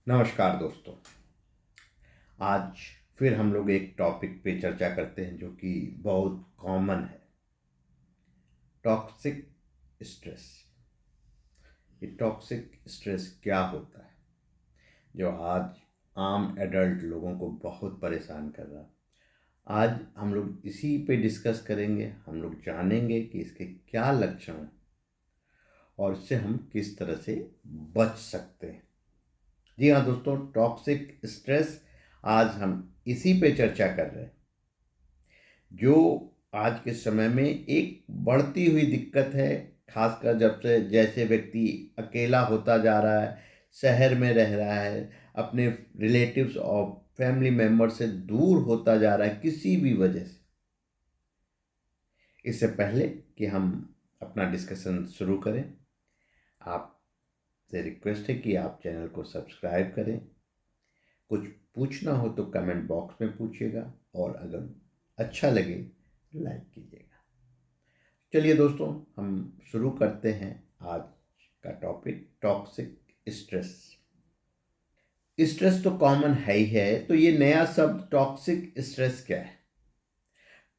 नमस्कार दोस्तों। आज फिर हम लोग एक टॉपिक पे चर्चा करते हैं जो कि बहुत कॉमन है। Toxic stress. ये टॉक्सिक स्ट्रेस क्या होता है जो आज आम एडल्ट लोगों को बहुत परेशान कर रहा है। आज हम लोग इसी पे डिस्कस करेंगे। हम लोग जानेंगे कि इसके क्या लक्षण हैं और इससे हम किस तरह से बच सकते हैं। जी हाँ दोस्तों, टॉक्सिक स्ट्रेस आज हम इसी पे चर्चा कर रहे हैं जो आज के समय में एक बढ़ती हुई दिक्कत है। खासकर जब से जैसे व्यक्ति अकेला होता जा रहा है, शहर में रह रहा है, अपने रिलेटिव्स और फैमिली मेम्बर से दूर होता जा रहा है किसी भी वजह से। इससे पहले कि हम अपना डिस्कशन शुरू करें, आपसे रिक्वेस्ट है कि आप चैनल को सब्सक्राइब करें। कुछ पूछना हो तो कमेंट बॉक्स में पूछिएगा और अगर अच्छा लगे लाइक कीजिएगा। चलिए दोस्तों, हम शुरू करते हैं आज का टॉपिक, टॉक्सिक स्ट्रेस। स्ट्रेस तो कॉमन है ही है, तो ये नया शब्द टॉक्सिक स्ट्रेस क्या है?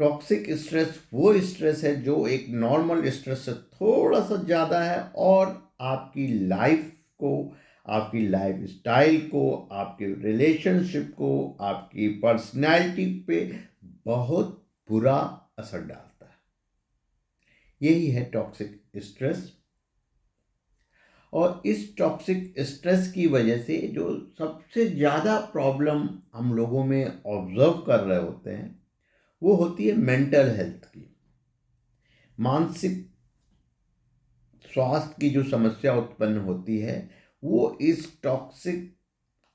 टॉक्सिक स्ट्रेस वो स्ट्रेस है जो एक नॉर्मल स्ट्रेस से थोड़ा सा ज़्यादा है और आपकी लाइफ को, आपकी लाइफ स्टाइल को, आपके रिलेशनशिप को, आपकी पर्सनैलिटी पे बहुत बुरा असर डालता है। यही है टॉक्सिक स्ट्रेस। और इस टॉक्सिक स्ट्रेस की वजह से जो सबसे ज़्यादा प्रॉब्लम हम लोगों में ऑब्जर्व कर रहे होते हैं वो होती है मेंटल हेल्थ की। मानसिक स्वास्थ्य की जो समस्या उत्पन्न होती है वो इस टॉक्सिक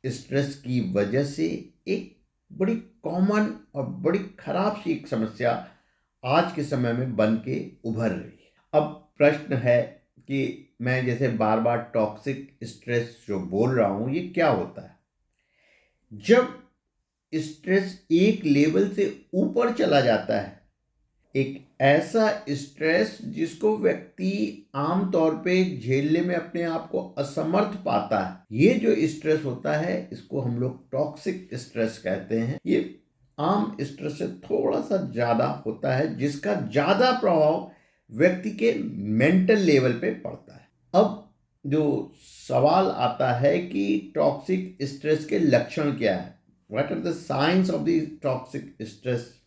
स्ट्रेस की वजह से एक बड़ी कॉमन और बड़ी खराब सी एक समस्या आज के समय में बन के उभर रही है। अब प्रश्न है कि मैं जैसे बार बार टॉक्सिक स्ट्रेस जो बोल रहा हूं, ये क्या होता है? जब स्ट्रेस एक लेवल से ऊपर चला जाता है, एक ऐसा स्ट्रेस जिसको व्यक्ति आमतौर पे झेलने में अपने आप को असमर्थ पाता है, ये जो स्ट्रेस होता है इसको हम लोग टॉक्सिक स्ट्रेस कहते हैं। ये आम स्ट्रेस से थोड़ा सा ज्यादा होता है, जिसका ज्यादा प्रभाव व्यक्ति के मेंटल लेवल पे पड़ता है। अब जो सवाल आता है कि टॉक्सिक स्ट्रेस के लक्षण क्या है, what are the science of the toxic stress,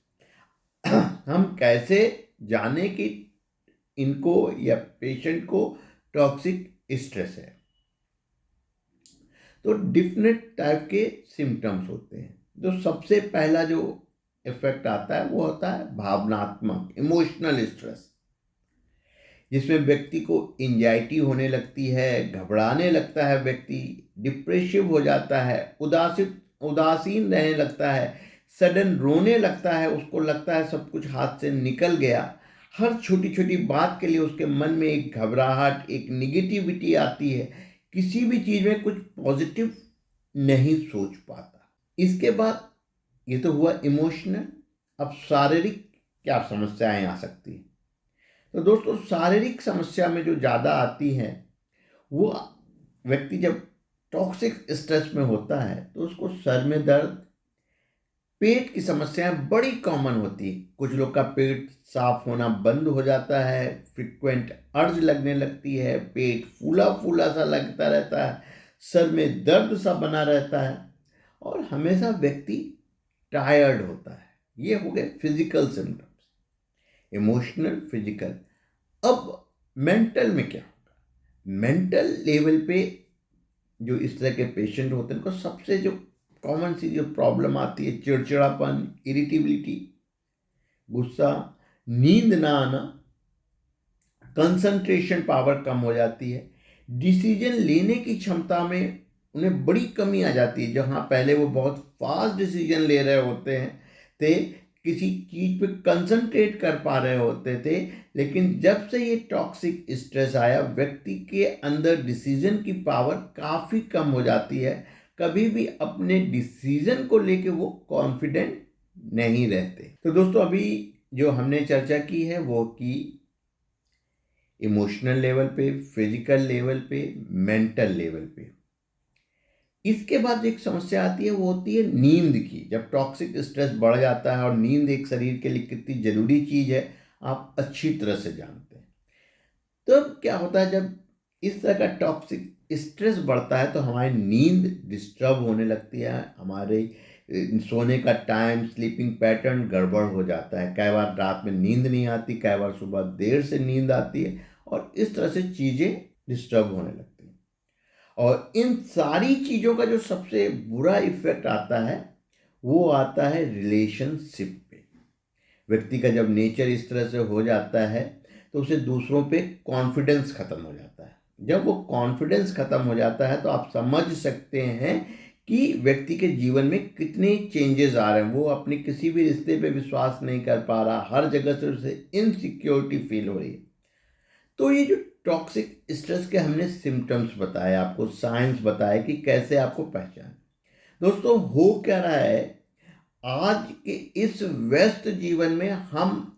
हम कैसे जाने कि इनको या पेशेंट को टॉक्सिक स्ट्रेस है? तो डिफरेंट टाइप के सिम्टम्स होते हैं। जो सबसे पहला जो इफेक्ट आता है वो होता है भावनात्मक, इमोशनल स्ट्रेस, जिसमें व्यक्ति को एंजाइटी होने लगती है, घबराने लगता है, व्यक्ति डिप्रेसिव हो जाता है, उदासीन रहने लगता है, सडन रोने लगता है, उसको लगता है सब कुछ हाथ से निकल गया। हर छोटी छोटी बात के लिए उसके मन में एक घबराहट, एक निगेटिविटी आती है, किसी भी चीज़ में कुछ पॉजिटिव नहीं सोच पाता। इसके बाद ये तो हुआ इमोशनल। अब शारीरिक क्या समस्याएं आ सकती हैं? तो दोस्तों, शारीरिक समस्या में जो ज़्यादा आती है वो व्यक्ति जब टॉक्सिक स्ट्रेस में होता है तो उसको सर में दर्द, पेट की समस्याएं बड़ी कॉमन होती है। कुछ लोग का पेट साफ होना बंद हो जाता है, फ्रिक्वेंट अर्ज लगने लगती है, पेट फूला फूला सा लगता रहता है, सर में दर्द सा बना रहता है और हमेशा व्यक्ति टायर्ड होता है। ये हो गए फिजिकल सिम्टम्स, इमोशनल, फिजिकल। अब मेंटल में क्या होगा? मेंटल लेवल पे जो इस तरह के पेशेंट होते हैं उनको सबसे जो कॉमन सी जो प्रॉब्लम आती है, चिड़चिड़ापन, इरिटेबिलिटी, गुस्सा, नींद ना आना, कंसंट्रेशन पावर कम हो जाती है, डिसीजन लेने की क्षमता में उन्हें बड़ी कमी आ जाती है। जहां पहले वो बहुत फास्ट डिसीजन ले रहे होते हैं थे, किसी चीज पे कंसंट्रेट कर पा रहे होते थे, लेकिन जब से ये टॉक्सिक स्ट्रेस आया व्यक्ति के अंदर डिसीजन की पावर काफ़ी कम हो जाती है। कभी भी अपने डिसीजन को लेके वो कॉन्फिडेंट नहीं रहते। तो दोस्तों, अभी जो हमने चर्चा की है वो की इमोशनल लेवल पे, फिजिकल लेवल पे, मेंटल लेवल पे। इसके बाद एक समस्या आती है, वो होती है नींद की। जब टॉक्सिक स्ट्रेस बढ़ जाता है, और नींद एक शरीर के लिए कितनी जरूरी चीज है आप अच्छी तरह से जानते हैं। तो क्या होता है, जब इस तरह का टॉक्सिक स्ट्रेस बढ़ता है तो हमारी नींद डिस्टर्ब होने लगती है, हमारे सोने का टाइम, स्लीपिंग पैटर्न गड़बड़ हो जाता है। कई बार रात में नींद नहीं आती, कई बार सुबह देर से नींद आती है, और इस तरह से चीज़ें डिस्टर्ब होने लगती हैं। और इन सारी चीज़ों का जो सबसे बुरा इफेक्ट आता है वो आता है रिलेशनशिप पे। व्यक्ति का जब नेचर इस तरह से हो जाता है तो उसे दूसरों पे कॉन्फिडेंस खत्म हो जाता है। जब वो कॉन्फिडेंस खत्म हो जाता है तो आप समझ सकते हैं कि व्यक्ति के जीवन में कितने चेंजेस आ रहे हैं। वो अपने किसी भी रिश्ते पे विश्वास नहीं कर पा रहा, हर जगह से उसे इनसिक्योरिटी फील हो रही है। तो ये जो टॉक्सिक स्ट्रेस के हमने सिम्टम्स बताए, आपको साइंस बताए कि कैसे आपको पहचान। दोस्तों, हो क्या रहा है, आज के इस व्यस्त जीवन में हम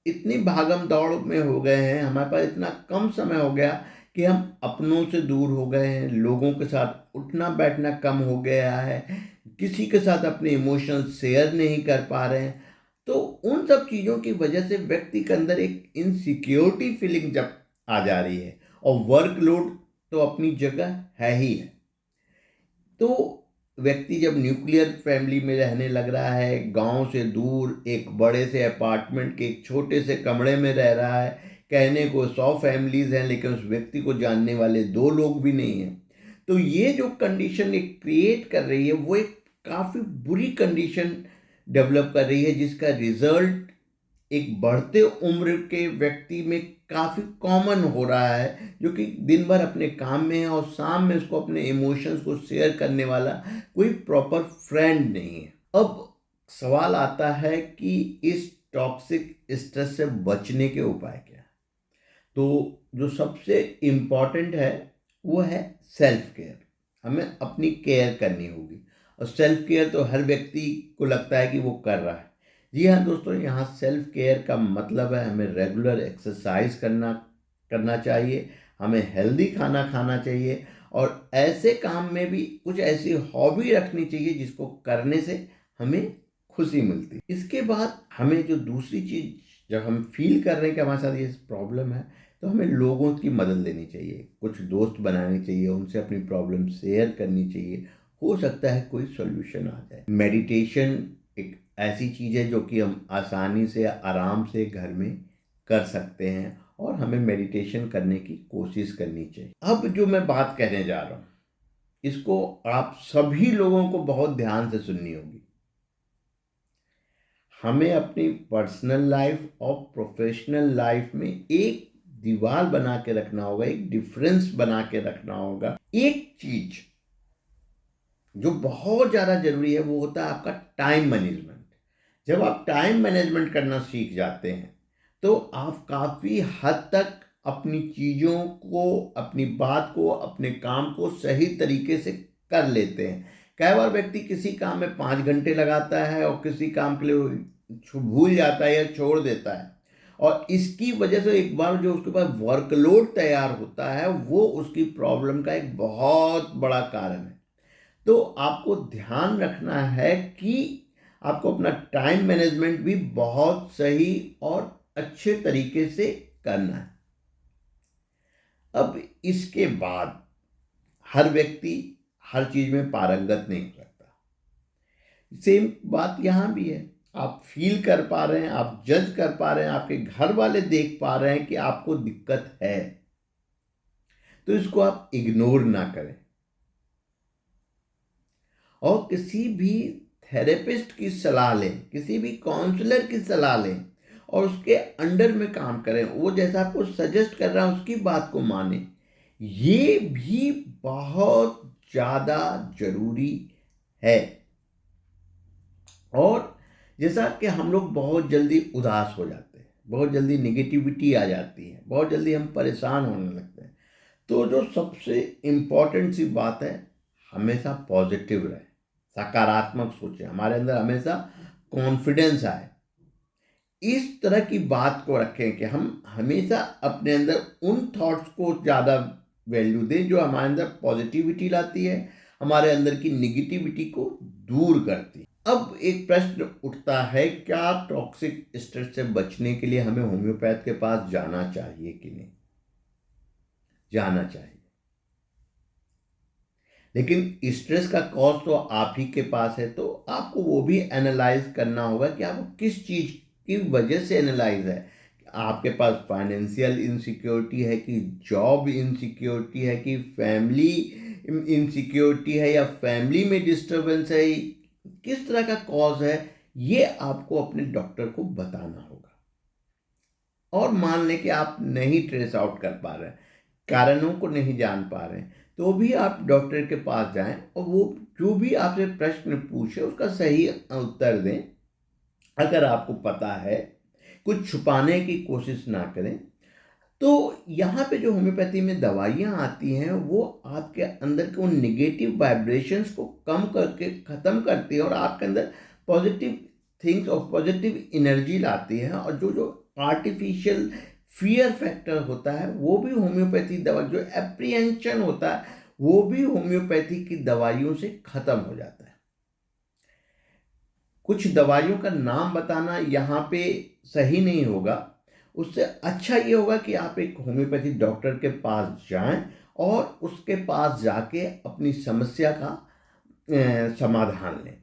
इतनी भागम दौड़ में हो गए हैं, हमारे पास इतना कम समय हो गया कि हम अपनों से दूर हो गए हैं, लोगों के साथ उठना बैठना कम हो गया है, किसी के साथ अपने इमोशंस शेयर नहीं कर पा रहे हैं। तो उन सब चीज़ों की वजह से व्यक्ति के अंदर एक इनसिक्योरिटी फीलिंग जब आ जा रही है, और वर्कलोड तो अपनी जगह है ही है। तो व्यक्ति जब न्यूक्लियर फैमिली में रहने लग रहा है, गांव से दूर एक बड़े से अपार्टमेंट के एक छोटे से कमरे में रह रहा है, कहने को 100 फैमिलीज हैं लेकिन उस व्यक्ति को जानने वाले 2 लोग भी नहीं हैं, तो ये जो कंडीशन एक क्रिएट कर रही है वो एक काफ़ी बुरी कंडीशन डेवलप कर रही है, जिसका रिजल्ट एक बढ़ते उम्र के व्यक्ति में काफ़ी कॉमन हो रहा है, जो कि दिन भर अपने काम में है और शाम में उसको अपने इमोशंस को शेयर करने वाला कोई प्रॉपर फ्रेंड नहीं है। अब सवाल आता है कि इस टॉक्सिक स्ट्रेस से बचने के उपाय क्या हैं? तो जो सबसे इम्पॉर्टेंट है वो है सेल्फ केयर। हमें अपनी केयर करनी होगी, और सेल्फ केयर तो हर व्यक्ति को लगता है कि वो कर रहा है। जी हाँ दोस्तों, यहाँ सेल्फ केयर का मतलब है हमें रेगुलर एक्सरसाइज करना करना चाहिए, हमें हेल्दी खाना खाना चाहिए, और ऐसे काम में भी कुछ ऐसी हॉबी रखनी चाहिए जिसको करने से हमें खुशी मिलती है। इसके बाद हमें जो दूसरी चीज़, जब हम फील कर रहे हैं कि हमारे साथ ये प्रॉब्लम है, तो हमें लोगों की मदद लेनी चाहिए, कुछ दोस्त बनाने चाहिए, उनसे अपनी प्रॉब्लम शेयर करनी चाहिए। हो सकता है कोई सॉल्यूशन आ जाए। मेडिटेशन एक ऐसी चीज़ है जो कि हम आसानी से आराम से घर में कर सकते हैं, और हमें मेडिटेशन करने की कोशिश करनी चाहिए। अब जो मैं बात कहने जा रहा हूँ, इसको आप सभी लोगों को बहुत ध्यान से सुननी होगी। हमें अपनी पर्सनल लाइफ और प्रोफेशनल लाइफ में एक दीवार बना के रखना होगा, एक डिफरेंस बना के रखना होगा। एक चीज जो बहुत ज़्यादा जरूरी है वो होता है आपका टाइम मैनेजमेंट। जब आप टाइम मैनेजमेंट करना सीख जाते हैं तो आप काफ़ी हद तक अपनी चीज़ों को, अपनी बात को, अपने काम को सही तरीके से कर लेते हैं। कई बार व्यक्ति किसी काम में 5 घंटे लगाता है और किसी काम के लिए वो भूल जाता है या छोड़ देता है, और इसकी वजह से एक बार जो उसके पास वर्कलोड तैयार होता है वो उसकी प्रॉब्लम का एक बहुत बड़ा कारण है। तो आपको ध्यान रखना है कि आपको अपना टाइम मैनेजमेंट भी बहुत सही और अच्छे तरीके से करना है। अब इसके बाद हर व्यक्ति हर चीज में पारंगत नहीं हो सकता। सेम बात यहां भी है। आप फील कर पा रहे हैं, आप जज कर पा रहे हैं, आपके घर वाले देख पा रहे हैं कि आपको दिक्कत है, तो इसको आप इग्नोर ना करें, और किसी भी थेरेपिस्ट की सलाह लें, किसी भी काउंसलर की सलाह लें, और उसके अंडर में काम करें। वो जैसा आपको सजेस्ट कर रहा है उसकी बात को माने। ये भी बहुत ज़्यादा जरूरी है। और जैसा कि हम लोग बहुत जल्दी उदास हो जाते हैं, बहुत जल्दी निगेटिविटी आ जाती है, बहुत जल्दी हम परेशान होने लगते हैं, तो जो सबसे इम्पोर्टेंट सी बात है, हमेशा पॉजिटिव रहे, सकारात्मक सोचें, हमारे अंदर हमेशा कॉन्फिडेंस आए। इस तरह की बात को रखें कि हम हमेशा अपने अंदर उन थॉट्स को ज़्यादा वैल्यू दें जो हमारे अंदर पॉजिटिविटी लाती है, हमारे अंदर की निगेटिविटी को दूर करती है। अब एक प्रश्न उठता है, क्या टॉक्सिक स्ट्रेस से बचने के लिए हमें होम्योपैथ के पास जाना चाहिए कि नहीं? जाना चाहिए, लेकिन स्ट्रेस का कॉज तो आप ही के पास है, तो आपको वो भी एनालाइज करना होगा कि आपको किस चीज की वजह से एनालाइज है। आपके पास फाइनेंशियल इनसिक्योरिटी है, कि जॉब इनसिक्योरिटी है, कि फैमिली इनसिक्योरिटी है, या फैमिली में डिस्टरबेंस है, किस तरह का कॉज है, ये आपको अपने डॉक्टर को बताना होगा। और मान लें कि आप नहीं ट्रेस आउट कर पा रहे हैं, कारणों को नहीं जान पा रहे हैं, तो भी आप डॉक्टर के पास जाएं और वो जो भी आपसे प्रश्न पूछे उसका सही उत्तर दें। अगर आपको पता है, कुछ छुपाने की कोशिश ना करें। तो यहाँ पे जो होम्योपैथी में दवाइयाँ आती हैं वो आपके अंदर के उन निगेटिव वाइब्रेशंस को कम करके ख़त्म करती है और आपके अंदर पॉजिटिव थिंग्स और पॉजिटिव एनर्जी लाती है। और जो जो आर्टिफिशियल फियर फैक्टर होता है वो भी होम्योपैथी दवा, जो एप्रीहेंशन होता है वो भी होम्योपैथी की दवाइयों से ख़त्म हो जाता है। कुछ दवाइयों का नाम बताना यहाँ पे सही नहीं होगा। उससे अच्छा ये होगा कि आप एक होम्योपैथी डॉक्टर के पास जाएं और उसके पास जाके अपनी समस्या का समाधान लें।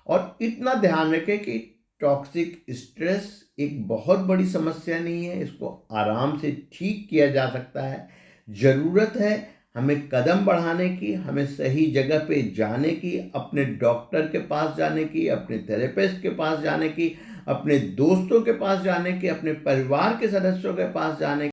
और इतना ध्यान रखें कि टॉक्सिक स्ट्रेस एक बहुत बड़ी समस्या नहीं है, इसको आराम से ठीक किया जा सकता है। ज़रूरत है हमें कदम बढ़ाने की, हमें सही जगह पे जाने की, अपने डॉक्टर के पास जाने की, अपने थेरेपिस्ट के पास जाने की, अपने दोस्तों के पास जाने की, अपने परिवार के सदस्यों के पास जाने की।